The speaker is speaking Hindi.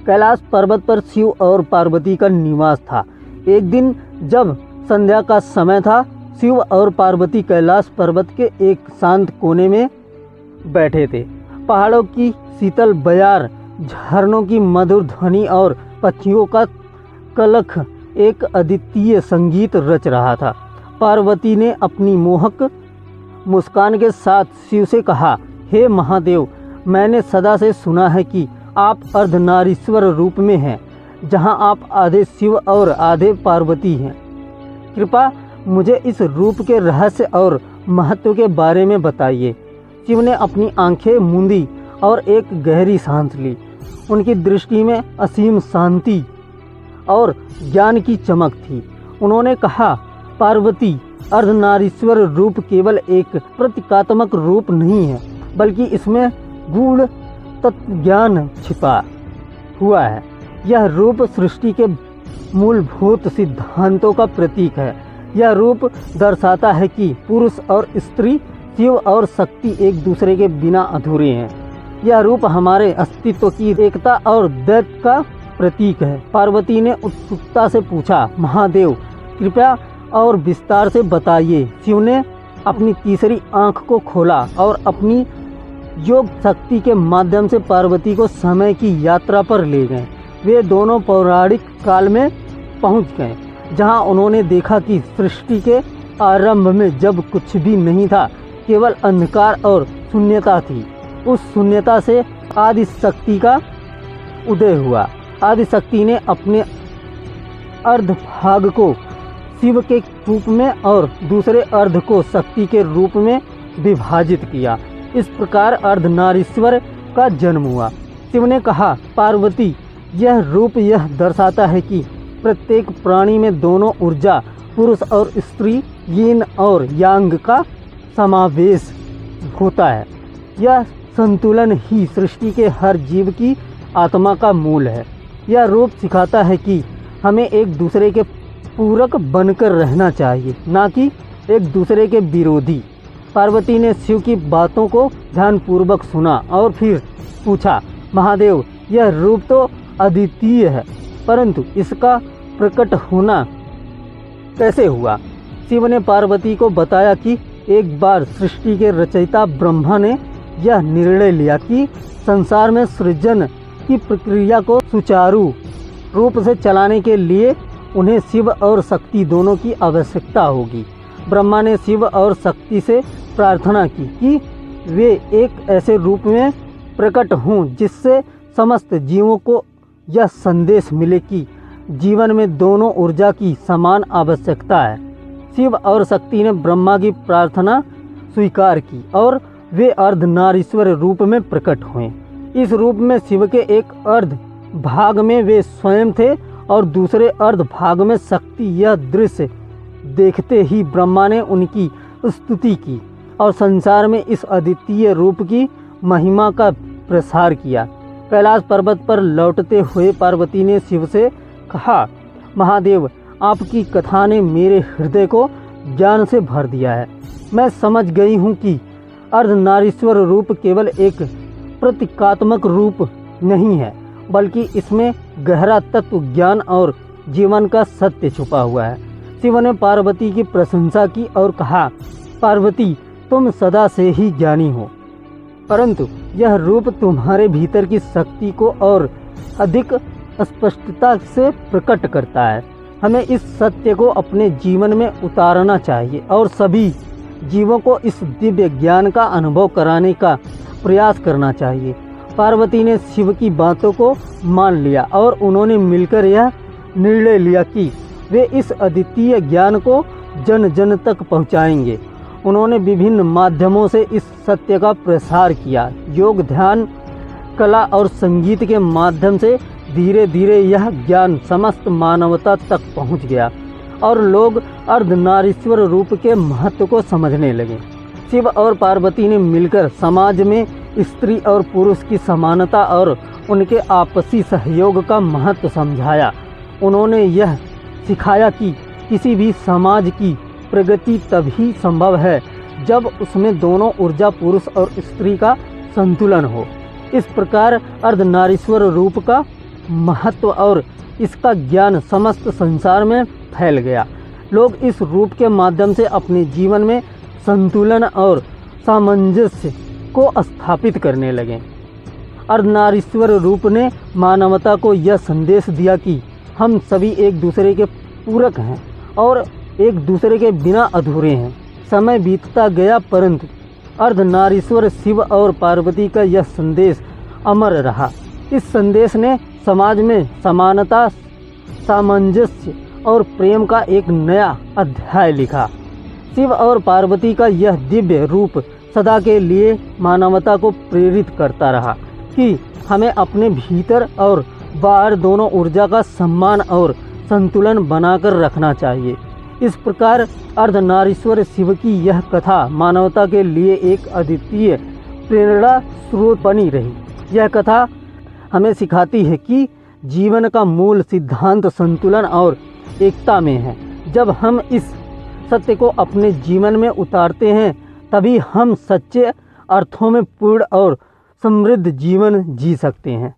कैलाश पर्वत पर शिव और पार्वती का निवास था। एक दिन जब संध्या का समय था, शिव और पार्वती कैलाश पर्वत के एक शांत कोने में बैठे थे। पहाड़ों की शीतल बयार, झरनों की मधुर ध्वनि और पक्षियों का कलख एक अद्वितीय संगीत रच रहा था। पार्वती ने अपनी मोहक मुस्कान के साथ शिव से कहा, हे महादेव, मैंने सदा से सुना है कि आप अर्धनारीश्वर रूप में हैं, जहां आप आधे शिव और आधे पार्वती हैं। कृपया मुझे इस रूप के रहस्य और महत्व के बारे में बताइए। शिव ने अपनी आंखें मूंदी और एक गहरी सांस ली। उनकी दृष्टि में असीम शांति और ज्ञान की चमक थी। उन्होंने कहा, पार्वती, अर्धनारीश्वर रूप केवल एक प्रतीकात्मक रूप नहीं है, बल्कि इसमें गूढ़ तत्व ज्ञान छिपा हुआ है। यह रूप सृष्टि के मूलभूत सिद्धांतों का प्रतीक है। यह रूप दर्शाता है कि पुरुष और स्त्री, शिव और शक्ति एक दूसरे के बिना अधूरे हैं। यह रूप हमारे अस्तित्व की एकता और दैत्य का प्रतीक है। पार्वती ने उत्सुकता से पूछा, महादेव, कृपया और विस्तार से बताइए। शिव ने अपनी तीसरी आंख को खोला और अपनी योग शक्ति के माध्यम से पार्वती को समय की यात्रा पर ले गए। वे दोनों पौराणिक काल में पहुंच गए, जहां उन्होंने देखा कि सृष्टि के आरंभ में जब कुछ भी नहीं था, केवल अंधकार और शून्यता थी। उस शून्यता से आदि शक्ति का उदय हुआ। आदि शक्ति ने अपने अर्ध भाग को शिव के रूप में और दूसरे अर्ध को शक्ति के रूप में विभाजित किया। इस प्रकार अर्धनारीश्वर का जन्म हुआ। शिव ने कहा, पार्वती, यह रूप यह दर्शाता है कि प्रत्येक प्राणी में दोनों ऊर्जा, पुरुष और स्त्री, यिन और यांग का समावेश होता है। यह संतुलन ही सृष्टि के हर जीव की आत्मा का मूल है। यह रूप सिखाता है कि हमें एक दूसरे के पूरक बनकर रहना चाहिए, ना कि एक दूसरे के विरोधी। पार्वती ने शिव की बातों को ध्यानपूर्वक सुना और फिर पूछा, महादेव, यह रूप तो अद्वितीय है, परंतु इसका प्रकट होना कैसे हुआ? शिव ने पार्वती को बताया कि एक बार सृष्टि के रचयिता ब्रह्मा ने यह निर्णय लिया कि संसार में सृजन की प्रक्रिया को सुचारू रूप से चलाने के लिए उन्हें शिव और शक्ति दोनों की आवश्यकता होगी। ब्रह्मा ने शिव और शक्ति से प्रार्थना की कि वे एक ऐसे रूप में प्रकट हों जिससे समस्त जीवों को यह संदेश मिले कि जीवन में दोनों ऊर्जा की समान आवश्यकता है। शिव और शक्ति ने ब्रह्मा की प्रार्थना स्वीकार की और वे अर्धनारीश्वर रूप में प्रकट हुए। इस रूप में शिव के एक अर्ध भाग में वे स्वयं थे और दूसरे अर्ध भाग में शक्ति। यह दृश्य देखते ही ब्रह्मा ने उनकी स्तुति की और संसार में इस अद्वितीय रूप की महिमा का प्रसार किया। कैलाश पर्वत पर लौटते हुए पार्वती ने शिव से कहा, महादेव, आपकी कथा ने मेरे हृदय को ज्ञान से भर दिया है। मैं समझ गई हूँ कि अर्धनारीश्वर रूप केवल एक प्रतीकात्मक रूप नहीं है, बल्कि इसमें गहरा तत्व ज्ञान और जीवन का सत्य छुपा हुआ है। शिव ने पार्वती की प्रशंसा की और कहा, पार्वती, तुम सदा से ही ज्ञानी हो, परंतु यह रूप तुम्हारे भीतर की शक्ति को और अधिक स्पष्टता से प्रकट करता है। हमें इस सत्य को अपने जीवन में उतारना चाहिए और सभी जीवों को इस दिव्य ज्ञान का अनुभव कराने का प्रयास करना चाहिए। पार्वती ने शिव की बातों को मान लिया और उन्होंने मिलकर यह निर्णय लिया कि वे इस अद्वितीय ज्ञान को जन जन तक पहुंचाएंगे। उन्होंने विभिन्न माध्यमों से इस सत्य का प्रसार किया। योग, ध्यान, कला और संगीत के माध्यम से धीरे धीरे यह ज्ञान समस्त मानवता तक पहुंच गया और लोग अर्धनारीश्वर रूप के महत्व को समझने लगे। शिव और पार्वती ने मिलकर समाज में स्त्री और पुरुष की समानता और उनके आपसी सहयोग का महत्व समझाया। उन्होंने यह सिखाया कि किसी भी समाज की प्रगति तभी संभव है जब उसमें दोनों ऊर्जा, पुरुष और स्त्री का संतुलन हो। इस प्रकार अर्धनारीश्वर रूप का महत्व और इसका ज्ञान समस्त संसार में फैल गया। लोग इस रूप के माध्यम से अपने जीवन में संतुलन और सामंजस्य को स्थापित करने लगे। अर्धनारीश्वर रूप ने मानवता को यह संदेश दिया कि हम सभी एक दूसरे के पूरक हैं और एक दूसरे के बिना अधूरे हैं। समय बीतता गया परंतु अर्धनारीश्वर शिव और पार्वती का यह संदेश अमर रहा। इस संदेश ने समाज में समानता, सामंजस्य और प्रेम का एक नया अध्याय लिखा। शिव और पार्वती का यह दिव्य रूप सदा के लिए मानवता को प्रेरित करता रहा कि हमें अपने भीतर और बाहर दोनों ऊर्जा का सम्मान और संतुलन बनाकर रखना चाहिए। इस प्रकार अर्धनारीश्वर शिव की यह कथा मानवता के लिए एक अद्वितीय प्रेरणा स्रोत बनी रही। यह कथा हमें सिखाती है कि जीवन का मूल सिद्धांत संतुलन और एकता में है। जब हम इस सत्य को अपने जीवन में उतारते हैं तभी हम सच्चे अर्थों में पूर्ण और समृद्ध जीवन जी सकते हैं।